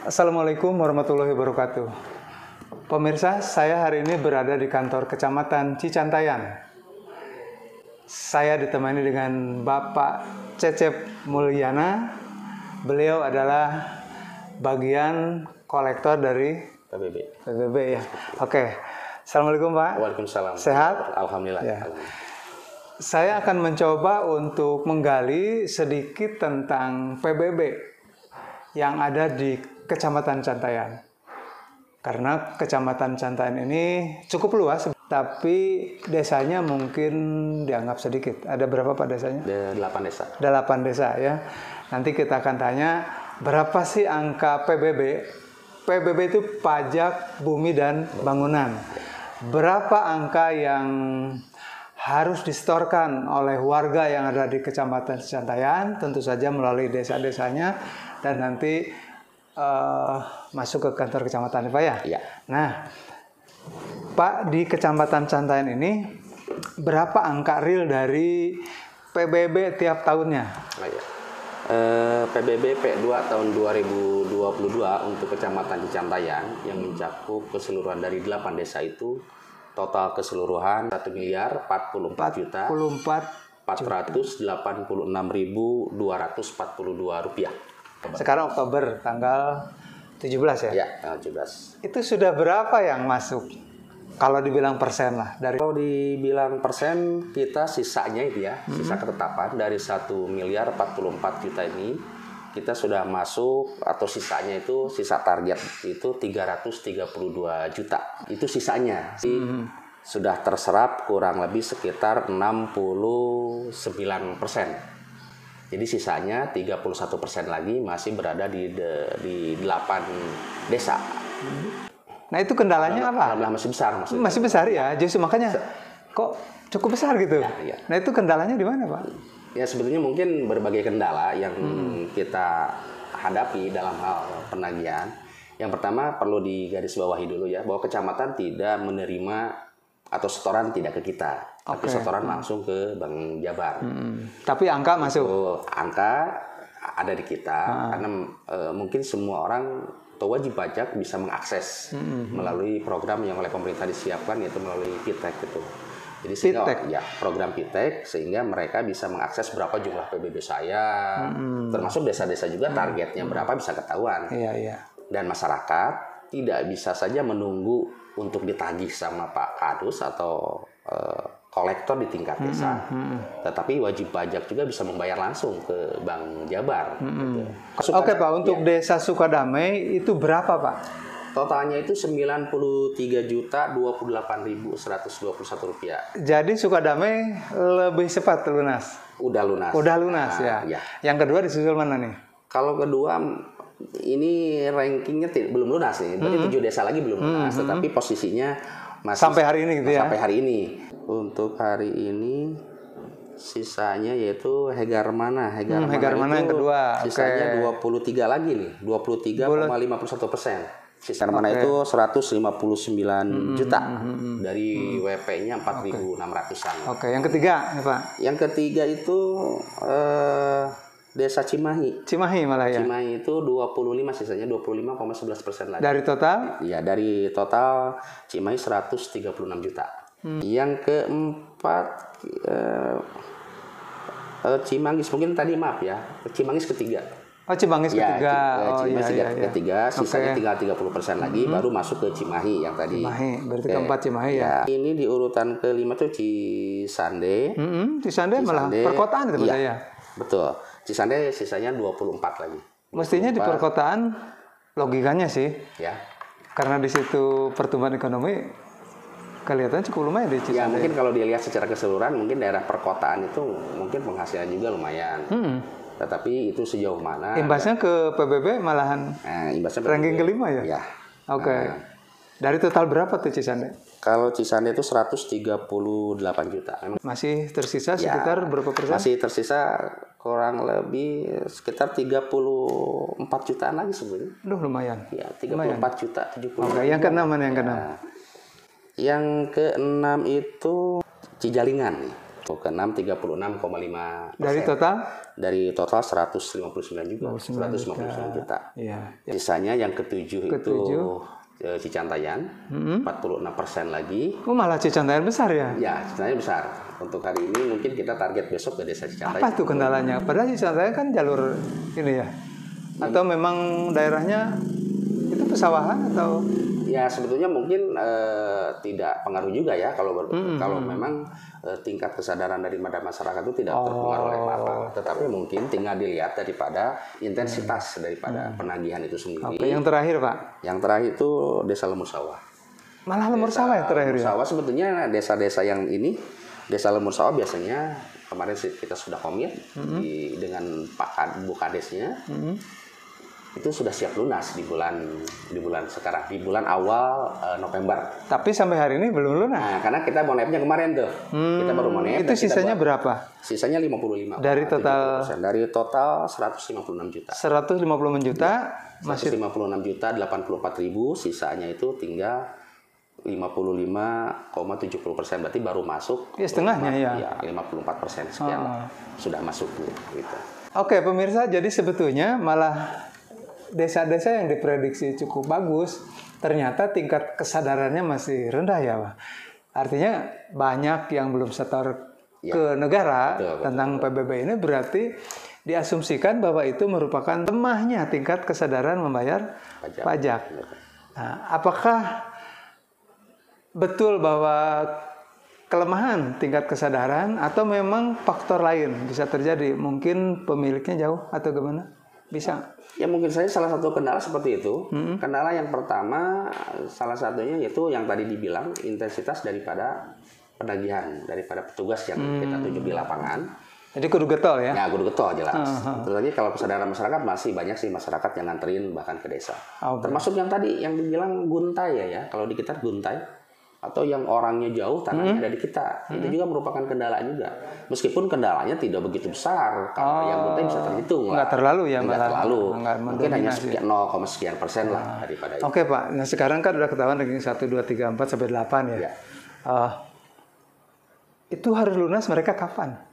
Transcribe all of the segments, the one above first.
Assalamualaikum warahmatullahi wabarakatuh. Pemirsa, saya hari ini berada di kantor Kecamatan Cicantayan. Saya ditemani dengan Bapak Cecep Mulyana. Beliau adalah bagian kolektor dari PBB ya. Oke. Assalamualaikum Pak. Waalaikumsalam. Sehat? Alhamdulillah. Ya. Saya akan mencoba untuk menggali sedikit tentang PBB yang ada di Kecamatan Cantayan. Karena Kecamatan Cantayan ini cukup luas, tapi desanya mungkin dianggap sedikit. Ada berapa Pak desanya? Ada 8 desa. 8 desa ya. Nanti kita akan tanya berapa sih angka PBB? PBB itu pajak bumi dan bangunan. Berapa angka yang harus disetorkan oleh warga yang ada di Kecamatan Cantayan, tentu saja melalui desa-desanya, dan nanti masuk ke kantor kecamatan Pak ya? Iya. Nah, Pak, di Kecamatan Cantayan ini berapa angka real dari PBB tiap tahunnya? PBB P2 tahun 2022 untuk Kecamatan Cicantayan yang mencakup keseluruhan dari 8 desa itu total keseluruhan 1.486.486.242 rupiah. Sekarang Oktober tanggal 17 ya? Ya, tanggal 17. Itu sudah berapa yang masuk? Kalau dibilang persen lah dari. Kalau dibilang persen, kita sisanya itu ya, sisa ketetapan dari 1.044.000.000 ini kita sudah masuk, atau sisanya itu sisa target itu 332 juta. Itu sisanya. Sudah terserap kurang lebih sekitar 69%. Jadi sisanya 31% lagi masih berada di 8 desa. Nah itu kendalanya apa? Alhamdulillah masih besar. Masih besar ya, justru makanya kok cukup besar gitu. Ya. Nah itu kendalanya di mana Pak? Ya sebetulnya mungkin berbagai kendala yang kita hadapi dalam hal penagihan. Yang pertama perlu digarisbawahi dulu ya, bahwa kecamatan tidak menerima atau setoran tidak ke kita, tapi setoran langsung ke Bank Jabar. Tapi angka masuk. Angka ada di kita karena mungkin semua orang atau wajib pajak bisa mengakses melalui program yang oleh pemerintah disiapkan, yaitu melalui Pitek itu. Jadi sehingga ya program Pitek, sehingga mereka bisa mengakses berapa jumlah PBB saya, termasuk desa-desa juga targetnya berapa bisa ketahuan. Dan masyarakat tidak bisa saja menunggu untuk ditagih sama Pak Kadus atau kolektor di tingkat desa, tetapi wajib pajak juga bisa membayar langsung ke Bank Jabar. Gitu. Oke Pak, untuk desa Sukadamai itu berapa Pak? Totalnya itu 93.028.121 rupiah. Jadi Sukadamai lebih cepat lunas? Udah lunas. Udah lunas ya. Yang kedua disusul mana nih? Kalau kedua ini rankingnya belum lunas nih, berarti 7 desa lagi belum lunas, tetapi posisinya masih sampai hari ini gitu ya? Sampai hari ini. Untuk hari ini sisanya yaitu Hegar Mana itu yang kedua. Sisanya 23 lagi nih, 23,51%. Sisa Mana itu 159 juta dari WP-nya 4.600-an. Yang ketiga nih Pak? Yang ketiga itu Desa Cimahi. Cimahi malah ya? Cimahi itu 25, sisanya 25,11% lagi. Dari total? Iya, dari total Cimahi 136 juta. Yang keempat Cimanggis, mungkin tadi maaf ya, Cimanggis ketiga. Cimanggis ketiga. Cimanggis ketiga, sisanya tinggal 30% lagi baru masuk ke Cimahi yang tadi. Cimahi, berarti keempat Cimahi ya. Ini di urutan kelima tuh Cisande. Cisande malah perkotaan itu ya. Betul. Cisande sisanya 24 lagi. Mestinya di perkotaan logikanya sih. Ya. Karena di situ pertumbuhan ekonomi kelihatan cukup lumayan di Cisande. Ya mungkin kalau dilihat secara keseluruhan mungkin daerah perkotaan itu mungkin penghasilan juga lumayan. Tetapi itu sejauh mana? Imbasnya ke PBB malahan ranking kelima ya? Ya. Dari total berapa tuh Cisande? Kalau Cisande itu 138 juta. Masih tersisa sekitar berapa persen? Masih tersisa kurang lebih sekitar 34 jutaan lagi sebenarnya. Lumayan. Ya, 34 juta, 70. Yang keenam mana yang keenam? Yang keenam itu Cijalingan. ke 36,5%. Dari total? Dari total 159 juga. 159 juta. Iya. Sisanya yang ketujuh itu Cicantayan, 46% lagi. Oh, malah Cicantayan besar ya? Ya, Cicantayan besar. Untuk hari ini mungkin kita target besok ke desa Cicantayan. Apa tuh kendalanya? Padahal Cicantayan kan jalur ini ya? Atau memang daerahnya itu pesawahan atau? Ya sebetulnya mungkin tidak pengaruh juga ya kalau kalau memang tingkat kesadaran daripada masyarakat itu tidak terpengaruh oleh apa. Tetapi mungkin tinggal dilihat daripada intensitas daripada penagihan itu sendiri. Oke, yang terakhir Pak? Yang terakhir itu Desa Lemur Sawah. Malah Lemur Sawah yang terakhir ya? Lemur Sawah sebetulnya desa-desa yang ini, Desa Lemur Sawah biasanya kemarin kita sudah komit dengan Pak Bu Kadesnya. Itu sudah siap lunas di bulan sekarang, di bulan awal November. Tapi sampai hari ini belum lunas. Nah, karena kita monepnya kemarin tuh. Kita baru monep. Itu sisanya berapa? Sisanya 55. Dari total 156 juta. 156 juta Masih 56 juta 84.000, sisanya itu tinggal 55,70%, berarti baru masuk. Ya setengahnya ya. Ya 54% sekian sudah masuk gitu. Oke pemirsa, jadi sebetulnya malah desa-desa yang diprediksi cukup bagus, ternyata tingkat kesadarannya masih rendah ya Pak. Artinya banyak yang belum setor ke negara tentang PBB ini, berarti diasumsikan bahwa itu merupakan lemahnya tingkat kesadaran membayar pajak. Nah, apakah betul bahwa kelemahan tingkat kesadaran atau memang faktor lain bisa terjadi? Mungkin pemiliknya jauh atau gimana? Bisa? Ya mungkin saja salah satu kendala seperti itu. Kendala yang pertama salah satunya yaitu yang tadi dibilang intensitas daripada penagihan daripada petugas yang kita tuju di lapangan. Jadi kudu getol ya? Ya kudu getol jelas. Terus lagi kalau kesadaran masyarakat masih banyak sih masyarakat yang nganterin bahkan ke desa. Termasuk yang tadi yang dibilang guntai ya. Kalau di kita guntai atau yang orangnya jauh tanahnya ada di kita, itu juga merupakan kendala juga. Meskipun kendalanya tidak begitu besar, karena yang guntai bisa terhitung lah. Nggak terlalu ya? Nggak terlalu. Mungkin hanya 0,sekian % lah daripada itu. Oke Pak, nah sekarang kan udah ketahuan ranking 1, 2, 3, 4 sampai 8 ya. Itu harus lunas mereka kapan?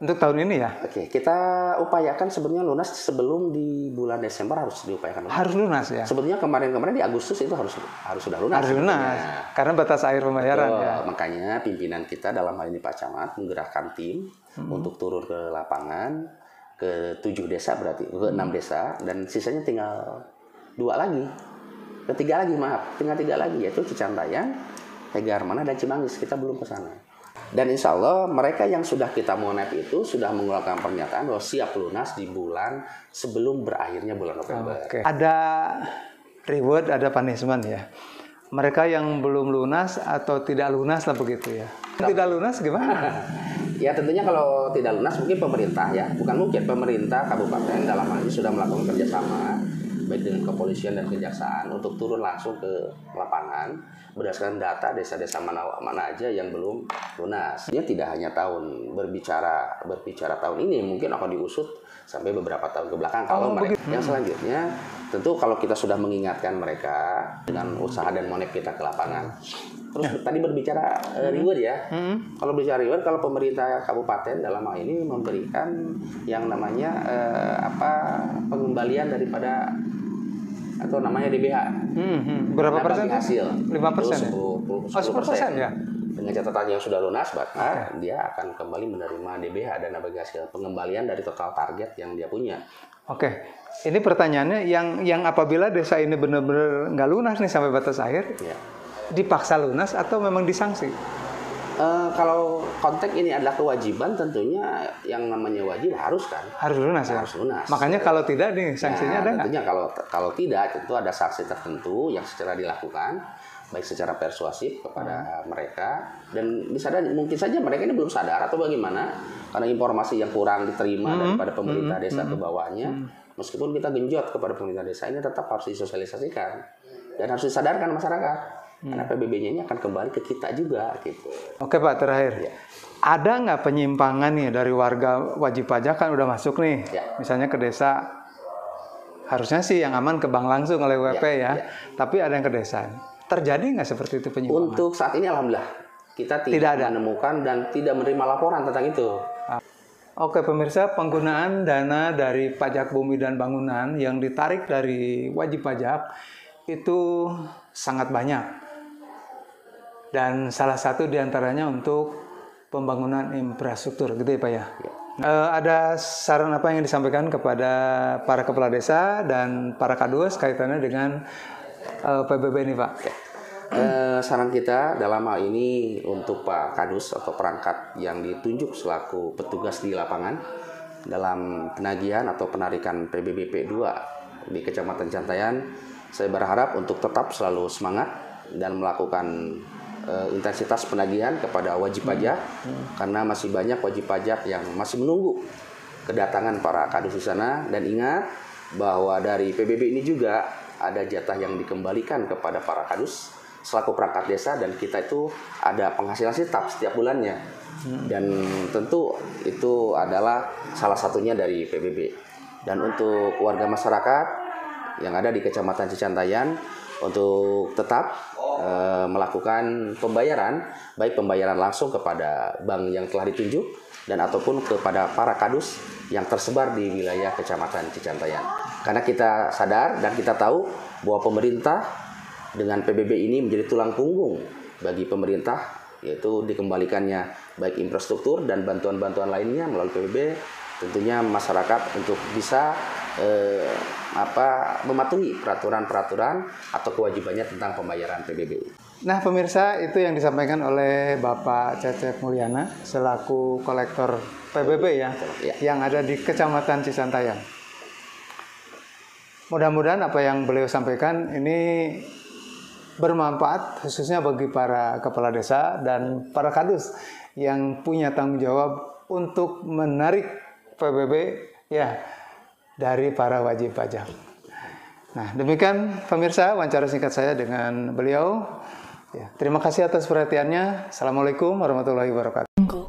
Untuk tahun ini ya? Oke, kita upayakan sebenarnya lunas sebelum di bulan Desember harus diupayakan. Harus lunas ya? Sebetulnya kemarin di Agustus itu harus sudah lunas. Harus lunas, karena batas air pembayaran. Betul. Ya. Makanya pimpinan kita dalam hal ini Pak Camat menggerakkan tim untuk turun ke lapangan ke 7 desa berarti, ke 6 desa, dan sisanya tinggal 2 lagi. Tinggal 3 lagi yaitu Cicantayan, Tegarmana dan Cimanggis. Kita belum ke sana. Dan insya Allah mereka yang sudah kita monep itu sudah mengeluarkan pernyataan bahwa siap lunas di bulan sebelum berakhirnya bulan November. Ada reward, ada punishment ya. Mereka yang belum lunas atau tidak lunas lah begitu ya. Tidak lunas gimana? Ya tentunya kalau tidak lunas mungkin pemerintah ya. Bukan mungkin, pemerintah kabupaten dalam hal ini sudah melakukan kerjasama baik dengan kepolisian dan kejaksaan untuk turun langsung ke lapangan berdasarkan data desa-desa mana aja yang belum lunas. Ini tidak hanya berbicara tahun ini, mungkin akan diusut sampai beberapa tahun ke belakang kalau mereka. Yang selanjutnya tentu kalau kita sudah mengingatkan mereka dengan usaha dan monep kita ke lapangan. Terus tadi berbicara reward ya. Kalau bicara reward, kalau pemerintah kabupaten dalam hal ini memberikan yang namanya pengembalian daripada atau namanya DBH. Berapa persen? Hasil 5% ya? 10% ya? Dengan catatan yang sudah lunas, maka dia akan kembali menerima DBH, dana bagi hasil, pengembalian dari total target yang dia punya. Oke, ini pertanyaannya yang apabila desa ini benar-benar nggak lunas nih sampai batas akhir, dipaksa lunas atau memang disanksi? Kalau konteks ini adalah kewajiban, tentunya yang namanya wajib harus kan? Harus lunas ya? Harus lunas. Makanya kalau tidak nih sanksinya ada nggak? Tentunya kalau tidak, tentu ada sanksi tertentu yang secara dilakukan, baik secara persuasif kepada mereka, dan mungkin saja mereka ini belum sadar atau bagaimana, karena informasi yang kurang diterima daripada pemerintah desa ke bawahnya, meskipun kita genjot kepada pemerintah desa ini tetap harus disosialisasikan dan harus disadarkan masyarakat. Karena PBB-nya ini akan kembali ke kita juga gitu. Oke Pak, terakhir. Ada nggak penyimpangan nih dari warga wajib pajak kan udah masuk nih, misalnya ke desa, harusnya sih yang aman ke bank langsung oleh WP tapi ada yang ke desa. Terjadi nggak seperti itu penyimpangan? Untuk saat ini alhamdulillah kita Tidak ada. menemukan dan tidak menerima laporan tentang itu. Oke pemirsa, penggunaan dana dari pajak bumi dan bangunan yang ditarik dari wajib pajak itu sangat banyak. Dan salah satu diantaranya untuk pembangunan infrastruktur, gitu ya Pak ya? Ada saran apa yang disampaikan kepada para kepala desa dan para kadus kaitannya dengan PBB ini Pak? Saran kita dalam hal ini untuk Pak Kadus atau perangkat yang ditunjuk selaku petugas di lapangan dalam penagihan atau penarikan PBB P2 di Kecamatan Cantayan, saya berharap untuk tetap selalu semangat dan melakukan intensitas penagihan kepada wajib pajak karena masih banyak wajib pajak yang masih menunggu kedatangan para kadus di sana. Dan ingat bahwa dari PBB ini juga ada jatah yang dikembalikan kepada para kadus selaku perangkat desa, dan kita itu ada penghasilan tetap setiap bulannya. Dan tentu itu adalah salah satunya dari PBB. Dan untuk warga masyarakat yang ada di Kecamatan Cicantayan untuk tetap melakukan pembayaran, baik pembayaran langsung kepada bank yang telah ditunjuk dan ataupun kepada para kadus yang tersebar di wilayah Kecamatan Cicantayan. Karena kita sadar dan kita tahu bahwa pemerintah dengan PBB ini menjadi tulang punggung bagi pemerintah, yaitu dikembalikannya baik infrastruktur dan bantuan-bantuan lainnya melalui PBB. Tentunya masyarakat untuk bisa mematuhi peraturan-peraturan atau kewajibannya tentang pembayaran PBB. Nah pemirsa, itu yang disampaikan oleh Bapak Cecep Mulyana selaku kolektor PBB ya, yang ada di Kecamatan Cicantayan. Mudah-mudahan apa yang beliau sampaikan ini bermanfaat khususnya bagi para kepala desa dan para kadus yang punya tanggung jawab untuk menarik PBB ya dari para wajib pajak. Nah, demikian pemirsa wawancara singkat saya dengan beliau. Ya, terima kasih atas perhatiannya. Assalamualaikum warahmatullahi wabarakatuh.